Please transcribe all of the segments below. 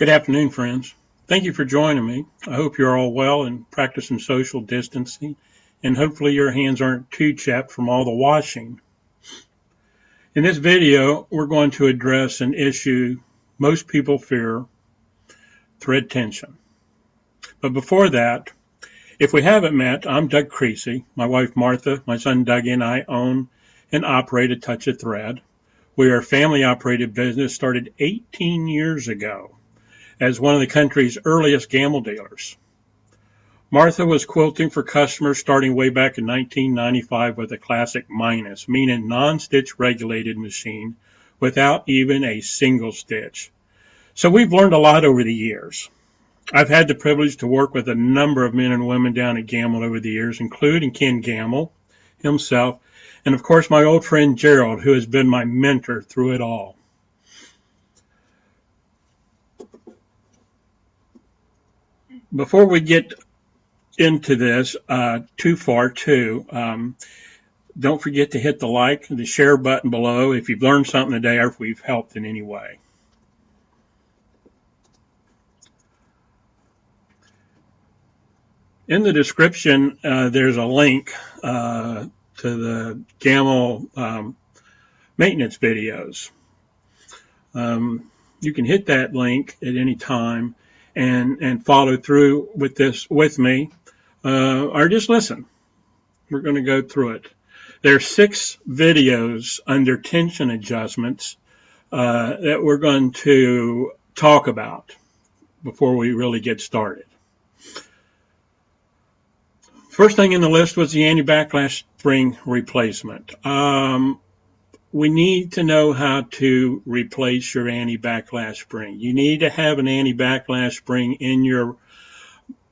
Good afternoon, friends. Thank you for joining me. I hope you're all well and practicing social distancing, and hopefully your hands aren't too chapped from all the washing. In this video, we're going to address an issue most people fear, thread tension. But before that, if we haven't met, I'm Doug Creasy. My wife Martha, my son Dougie, and I own and operate a Touch of Thread. We are a family-operated business started 18 years ago as one of the country's earliest gamble dealers. Martha was quilting for customers starting way back in 1995 with a classic minus, meaning non-stitch regulated machine without even a single stitch. So we've learned a lot over the years. I've had the privilege to work with a number of men and women down at Gamble over the years, including Ken Gamble himself, and of course my old friend Gerald, who has been my mentor through it all. Before we get into this too far, don't forget to hit the like and the share button below if you've learned something today or if we've helped in any way. In the description, there's a link to the Gamble maintenance videos. You can hit that link at any time and follow through with this with me, or just listen. We're going to go through it. There are 6 videos under tension adjustments that we're going to talk about before we really get started. First thing in the list was the anti-backlash spring replacement. We need to know how to replace your anti-backlash spring. You need to have an anti-backlash spring in your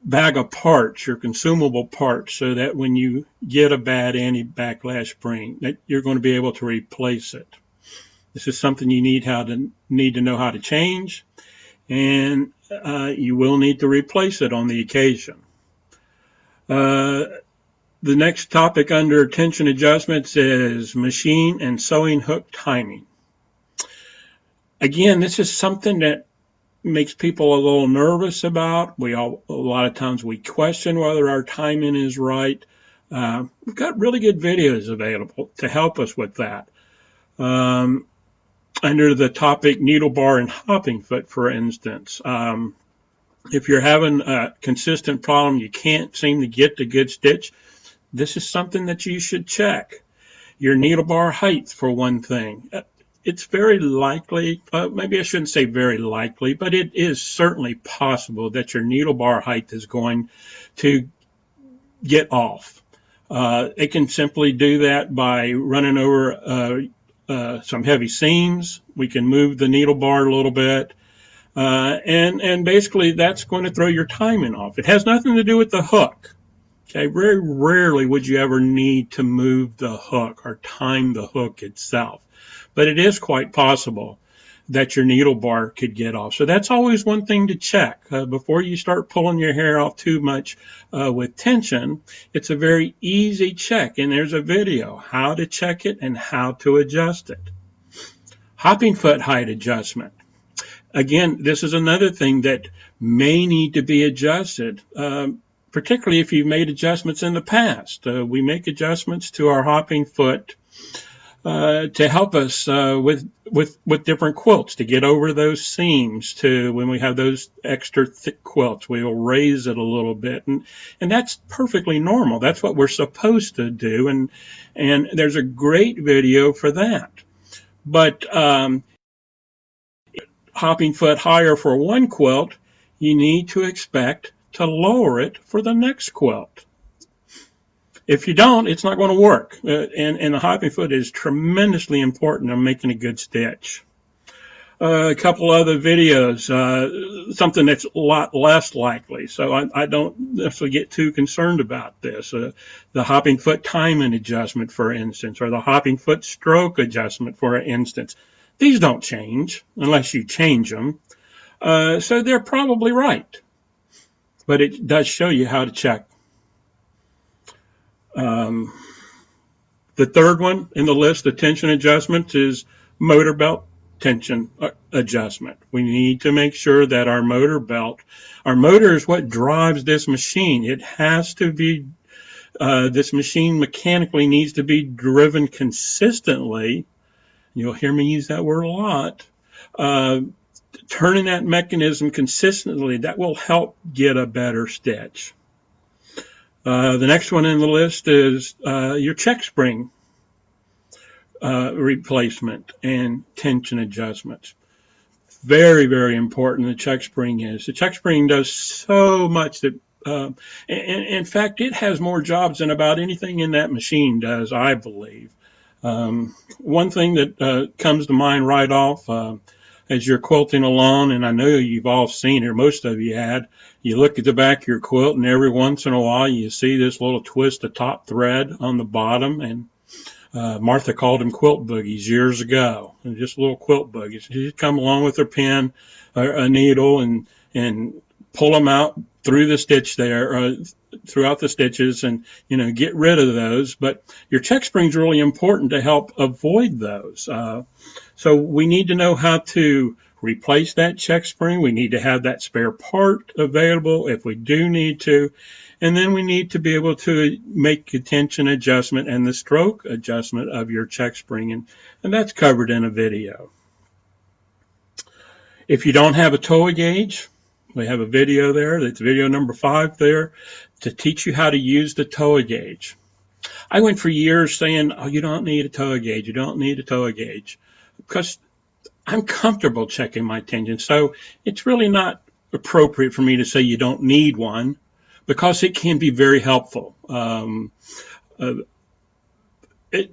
bag of parts, your consumable parts, so that when you get a bad anti-backlash spring, that you're going to be able to replace it. This is something you need to know how to change, and you will need to replace it on the occasion. The next topic under tension adjustments is machine and sewing hook timing. Again, this is something that makes people a little nervous about. A lot of times we question whether our timing is right. We've got really good videos available to help us with that. Under the topic needle bar and hopping foot, for instance, if you're having a consistent problem, you can't seem to get the good stitch, this is something that you should check. Your needle bar height, for one thing. It's very likely, maybe I shouldn't say very likely, but it is certainly possible that your needle bar height is going to get off. It can simply do that by running over some heavy seams. We can move the needle bar a little bit. And basically that's going to throw your timing off. It has nothing to do with the hook. Okay, very rarely would you ever need to move the hook or time the hook itself. But it is quite possible that your needle bar could get off. So that's always one thing to check. Before you start pulling your hair off too much with tension, it's a very easy check. And there's a video, how to check it and how to adjust it. Hopping foot height adjustment. Again, this is another thing that may need to be adjusted, particularly if you've made adjustments in the past. We make adjustments to our hopping foot to help us with different quilts, to get over those seams. When we have those extra thick quilts, we'll raise it a little bit, and that's perfectly normal. That's what we're supposed to do, and there's a great video for that. But hopping foot higher for one quilt, you need to expect to lower it for the next quilt. If you don't, it's not going to work. And the hopping foot is tremendously important in making a good stitch. A couple other videos, something that's a lot less likely. So I don't necessarily get too concerned about this. The hopping foot timing adjustment, for instance, or the hopping foot stroke adjustment, for instance. These don't change unless you change them. So they're probably right. But it does show you how to check. The third one in the list, the tension adjustment, is motor belt tension adjustment. We need to make sure that our motor is what drives this machine. It has to be, this machine mechanically needs to be driven consistently. You'll hear me use that word a lot. Turning that mechanism consistently, that will help get a better stitch. The next one in the list is your check spring replacement and tension adjustments. Very, very important the check spring is. The check spring does so much that, in fact, it has more jobs than about anything in that machine does, I believe. One thing that comes to mind right off as you're quilting along, and I know you've all seen it, most of you had, you look at the back of your quilt, and every once in a while you see this little twist of top thread on the bottom, and Martha called them quilt boogies years ago, just little quilt boogies. She'd come along with her pen, a needle, and pull them out through the stitch there, throughout the stitches, and get rid of those. But your check spring is really important to help avoid those. So we need to know how to replace that check spring. We need to have that spare part available if we do need to. And then we need to be able to make the tension adjustment and the stroke adjustment of your check spring. And that's covered in a video. If you don't have a Towa gauge, we have a video there. That's video number 5 there to teach you how to use the Towa gauge. I went for years saying, oh, you don't need a Towa gauge. You don't need a Towa gauge. Because I'm comfortable checking my tension. So it's really not appropriate for me to say you don't need one, because it can be very helpful.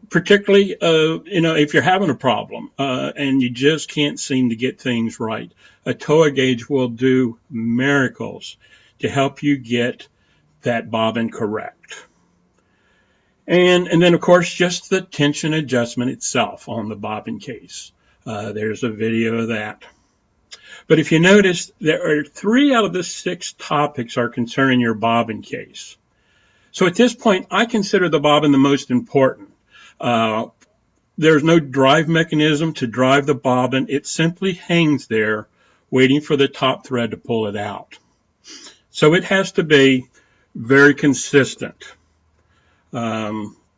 Particularly, if you're having a problem and you just can't seem to get things right, a Towa gauge will do miracles to help you get that bobbin correct. And then, of course, just the tension adjustment itself on the bobbin case. There's a video of that. But if you notice, there are 3 out of the 6 topics are concerning your bobbin case. So at this point, I consider the bobbin the most important. There's no drive mechanism to drive the bobbin. It simply hangs there waiting for the top thread to pull it out. So it has to be very consistent.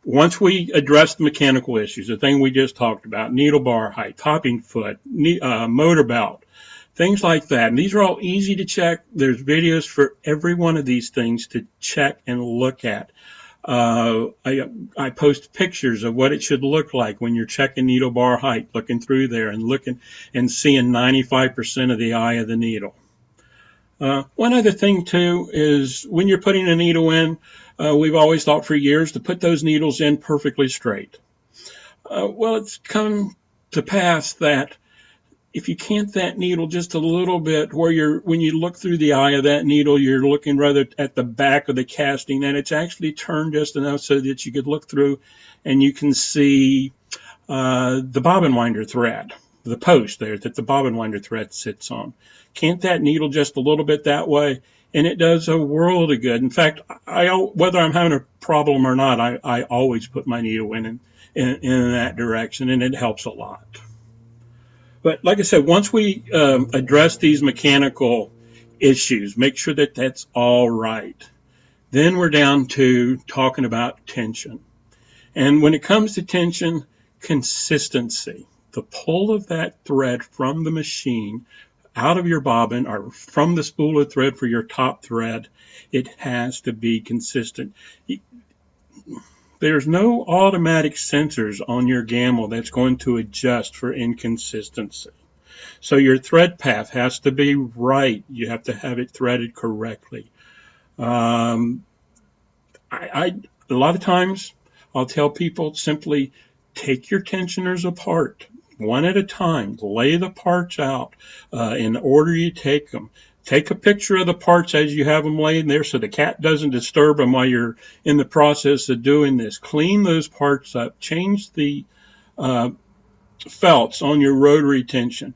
Once we address the mechanical issues, the thing we just talked about, needle bar height, topping foot, motor belt, things like that. And these are all easy to check. There's videos for every one of these things to check and look at. I post pictures of what it should look like when you're checking needle bar height, looking through there and looking and seeing 95% of the eye of the needle. One other thing too is when you're putting a needle in, we've always thought for years to put those needles in perfectly straight. Well, it's come to pass that if you cant that needle just a little bit, when you look through the eye of that needle, you're looking rather at the back of the casting, and it's actually turned just enough so that you could look through and you can see the bobbin winder thread, the post there that the bobbin winder thread sits on. Cant that needle just a little bit that way, and it does a world of good. In fact, whether I'm having a problem or not, I always put my needle in that direction, and it helps a lot. But like I said, once we address these mechanical issues, make sure that that's all right, then we're down to talking about tension. And when it comes to tension, consistency, the pull of that thread from the machine out of your bobbin or from the spool of thread for your top thread, it has to be consistent. There's no automatic sensors on your gamble that's going to adjust for inconsistency. So your thread path has to be right. You have to have it threaded correctly. A lot of times I'll tell people simply take your tensioners apart one at a time. Lay the parts out in the order you take them. Take a picture of the parts as you have them laid there so the cat doesn't disturb them while you're in the process of doing this. Clean those parts up. Change the felts on your rotary tension.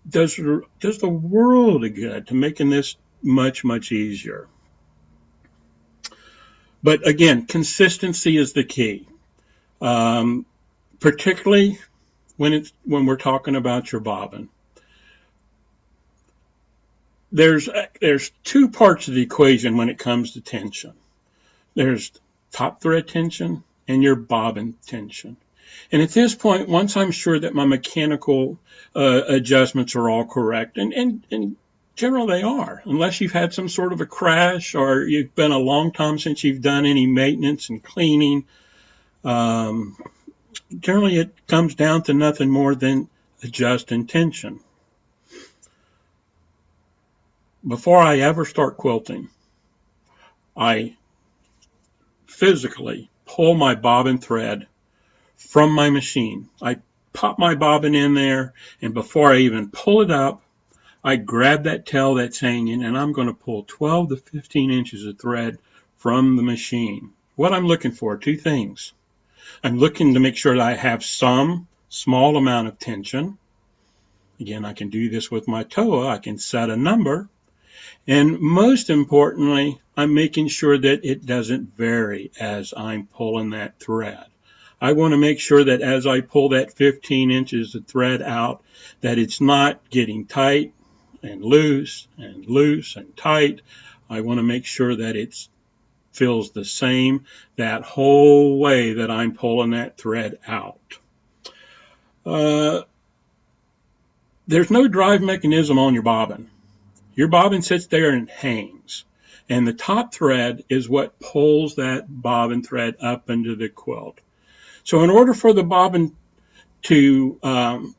Does the world of good to making this much, much easier. But again, consistency is the key. Particularly when we're talking about your bobbin. There's two parts of the equation when it comes to tension. There's top thread tension and your bobbin tension. And at this point, once I'm sure that my mechanical adjustments are all correct, and generally they are, unless you've had some sort of a crash or you've been a long time since you've done any maintenance and cleaning, generally it comes down to nothing more than adjusting tension. Before I ever start quilting, I physically pull my bobbin thread from my machine. I pop my bobbin in there, and before I even pull it up, I grab that tail that's hanging, and I'm going to pull 12 to 15 inches of thread from the machine. What I'm looking for, two things. I'm looking to make sure that I have some small amount of tension. Again, I can do this with my Towa. I can set a number. And most importantly, I'm making sure that it doesn't vary as I'm pulling that thread. I want to make sure that as I pull that 15 inches of thread out, that it's not getting tight and loose and tight. I want to make sure that it feels the same that whole way that I'm pulling that thread out. There's no drive mechanism on your bobbin. Your bobbin sits there and hangs, and the top thread is what pulls that bobbin thread up into the quilt. So in order for the bobbin to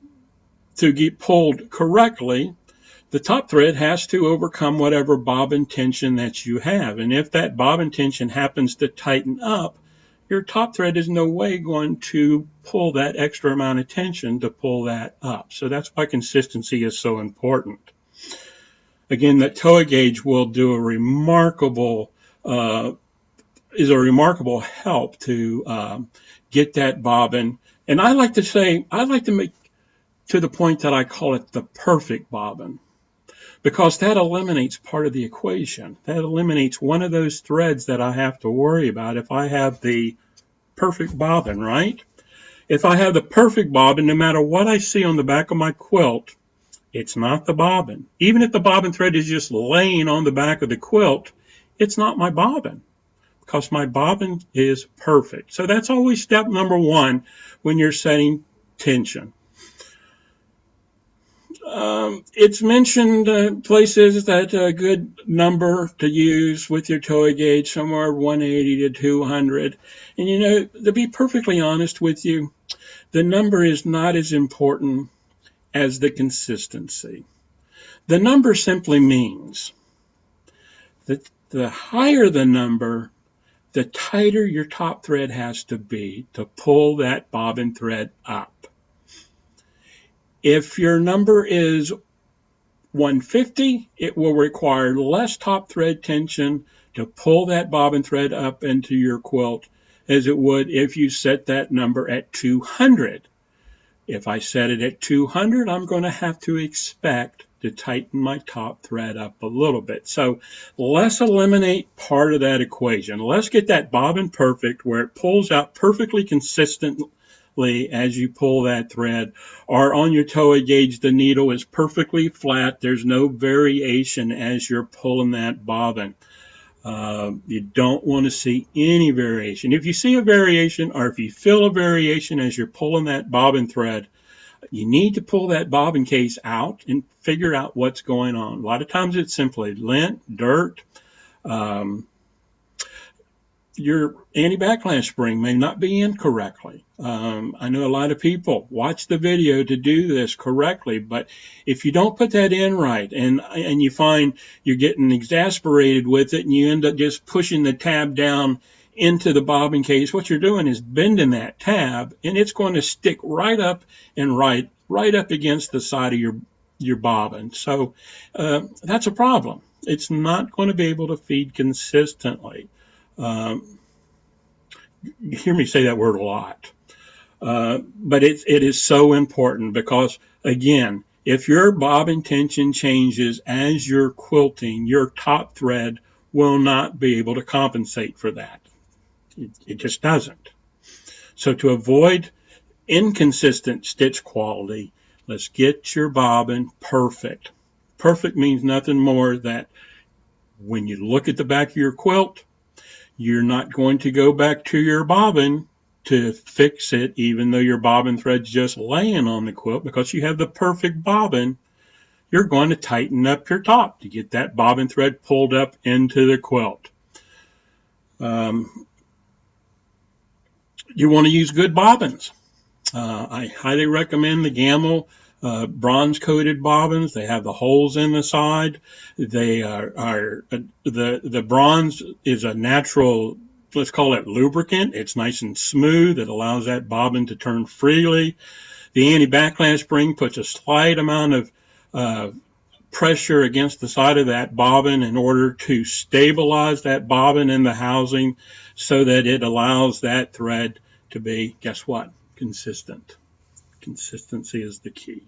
get pulled correctly, the top thread has to overcome whatever bobbin tension that you have. And if that bobbin tension happens to tighten up, your top thread is no way going to pull that extra amount of tension to pull that up. So that's why consistency is so important. Again, that Towa gauge will do a remarkable help to get that bobbin. And I like to make to the point that I call it the perfect bobbin, because that eliminates part of the equation. That eliminates one of those threads that I have to worry about if I have the perfect bobbin, right? If I have the perfect bobbin, no matter what I see on the back of my quilt, it's not the bobbin. Even if the bobbin thread is just laying on the back of the quilt, it's not my bobbin, because my bobbin is perfect. So that's always step number one when you're setting tension. It's mentioned places that a good number to use with your Towa gauge, somewhere 180 to 200. And you know, to be perfectly honest with you, the number is not as important as the consistency. The number simply means that the higher the number, the tighter your top thread has to be to pull that bobbin thread up. If your number is 150, it will require less top thread tension to pull that bobbin thread up into your quilt as it would if you set that number at 200. If I set it at 200, I'm going to have to expect to tighten my top thread up a little bit. So let's eliminate part of that equation. Let's get that bobbin perfect where it pulls out perfectly consistently as you pull that thread. Or on your Towa gauge, the needle is perfectly flat. There's no variation as you're pulling that bobbin. You don't want to see any variation. If you see a variation, or if you feel a variation as you're pulling that bobbin thread, you need to pull that bobbin case out and figure out what's going on. A lot of times it's simply lint, dirt. Your anti-backlash spring may not be in correctly. I know a lot of people watch the video to do this correctly, but if you don't put that in right and you find you're getting exasperated with it and you end up just pushing the tab down into the bobbin case, what you're doing is bending that tab, and it's going to stick right up and right up against the side of your bobbin. So that's a problem. It's not going to be able to feed consistently. You hear me say that word a lot. But it is so important because, again, if your bobbin tension changes as you're quilting, your top thread will not be able to compensate for that. It just doesn't. So to avoid inconsistent stitch quality, let's get your bobbin perfect. Perfect means nothing more that when you look at the back of your quilt, you're not going to go back to your bobbin to fix it, even though your bobbin thread's just laying on the quilt, because you have the perfect bobbin. You're going to tighten up your top to get that bobbin thread pulled up into the quilt. You want to use good bobbins. I highly recommend the Gamma bronze coated bobbins. They have the holes in the side. They are the bronze is a natural, let's call it lubricant. It's nice and smooth. It allows that bobbin to turn freely. The anti-backlash spring puts a slight amount of pressure against the side of that bobbin in order to stabilize that bobbin in the housing so that it allows that thread to be, guess what? Consistent. Consistency is the key.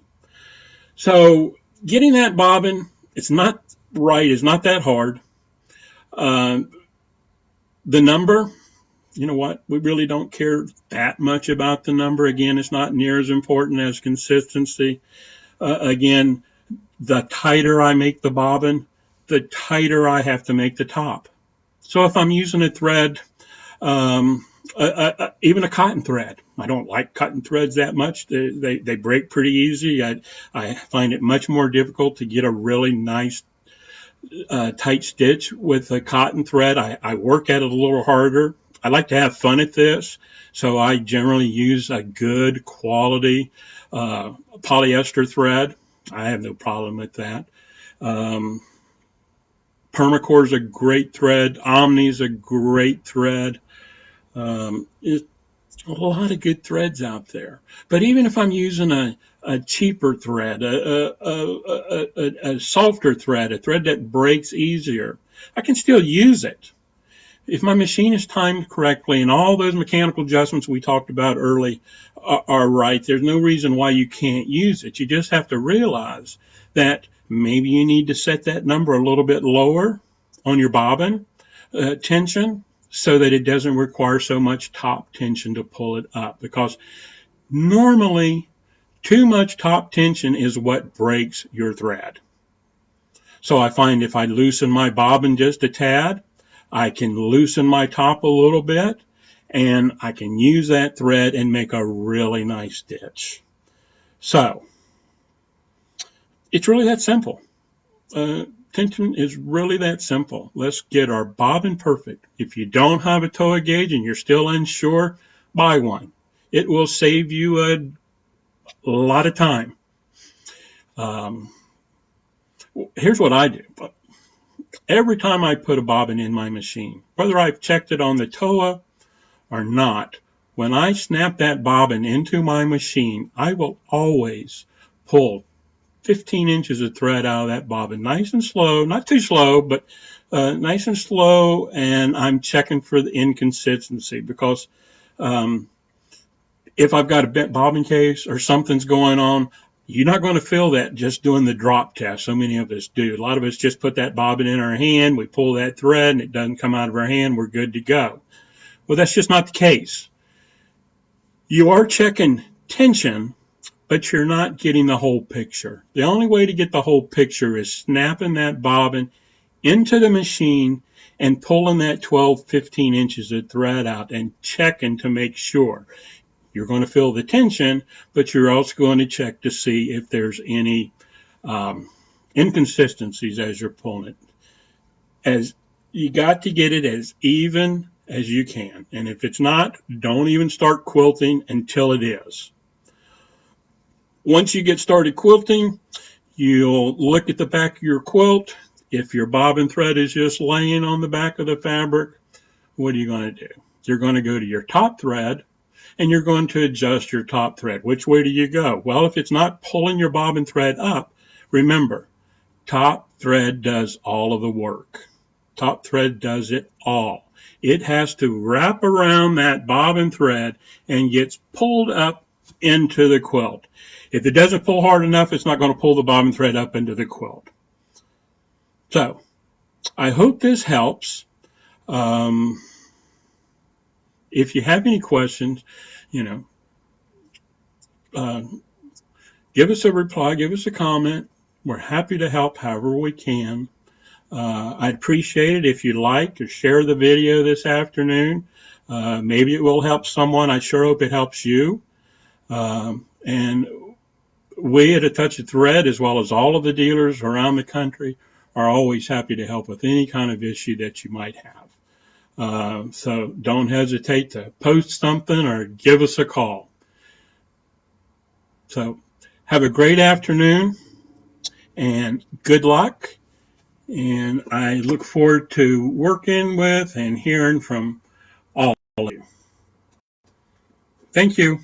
So getting that bobbin, it's not that hard. The number, you know what? We really don't care that much about the number. Again, it's not near as important as consistency. Again, the tighter I make the bobbin, the tighter I have to make the top. So if I'm using a thread, even a cotton thread, I don't like cotton threads that much. They break pretty easy. I find it much more difficult to get a really nice tight stitch with a cotton thread. I work at it a little harder. I like to have fun at this, so I generally use a good quality polyester thread. I have no problem with that. Permacore is a great thread. Omni is a great thread. There's a lot of good threads out there. But even if I'm using a cheaper thread, a softer thread, a thread that breaks easier, I can still use it. If my machine is timed correctly and all those mechanical adjustments we talked about early are right, there's no reason why you can't use it. You just have to realize that maybe you need to set that number a little bit lower on your bobbin tension so that it doesn't require so much top tension to pull it up. Because normally, too much top tension is what breaks your thread. So I find if I loosen my bobbin just a tad, I can loosen my top a little bit, and I can use that thread and make a really nice stitch. So, it's really that simple. Tension is really that simple. Let's get our bobbin perfect. If you don't have a Towa gauge and you're still unsure, buy one. It will save you a lot of time. Here's what I do. Every time I put a bobbin in my machine, whether I've checked it on the Towa or not, when I snap that bobbin into my machine, I will always pull 15 inches of thread out of that bobbin, nice and slow, not too slow, but nice and slow, and I'm checking for the inconsistency because if I've got a bent bobbin case or something's going on, you're not going to feel that just doing the drop test. So many of us do. A lot of us just put that bobbin in our hand, we pull that thread, and it doesn't come out of our hand, we're good to go. Well, that's just not the case. You are checking tension, but you're not getting the whole picture. The only way to get the whole picture is snapping that bobbin into the machine and pulling that 12, 15 inches of thread out and checking to make sure. You're going to feel the tension, but you're also going to check to see if there's any inconsistencies as you're pulling it. You got to get it as even as you can. And if it's not, don't even start quilting until it is. Once you get started quilting, you'll look at the back of your quilt. If your bobbin thread is just laying on the back of the fabric, what are you going to do? You're going to go to your top thread, and you're going to adjust your top thread. Which way do you go? Well, if it's not pulling your bobbin thread up, remember, top thread does all of the work. Top thread does it all. It has to wrap around that bobbin thread and gets pulled up into the quilt. If it doesn't pull hard enough, it's not going to pull the bobbin thread up into the quilt. So, I hope this helps. If you have any questions, give us a reply, give us a comment. We're happy to help however we can. I'd appreciate it if you like or share the video this afternoon. Maybe it will help someone. I sure hope it helps you. And we at A Touch of Thread, as well as all of the dealers around the country, are always happy to help with any kind of issue that you might have. So don't hesitate to post something or give us a call. So have a great afternoon and good luck. And I look forward to working with and hearing from all of you. Thank you.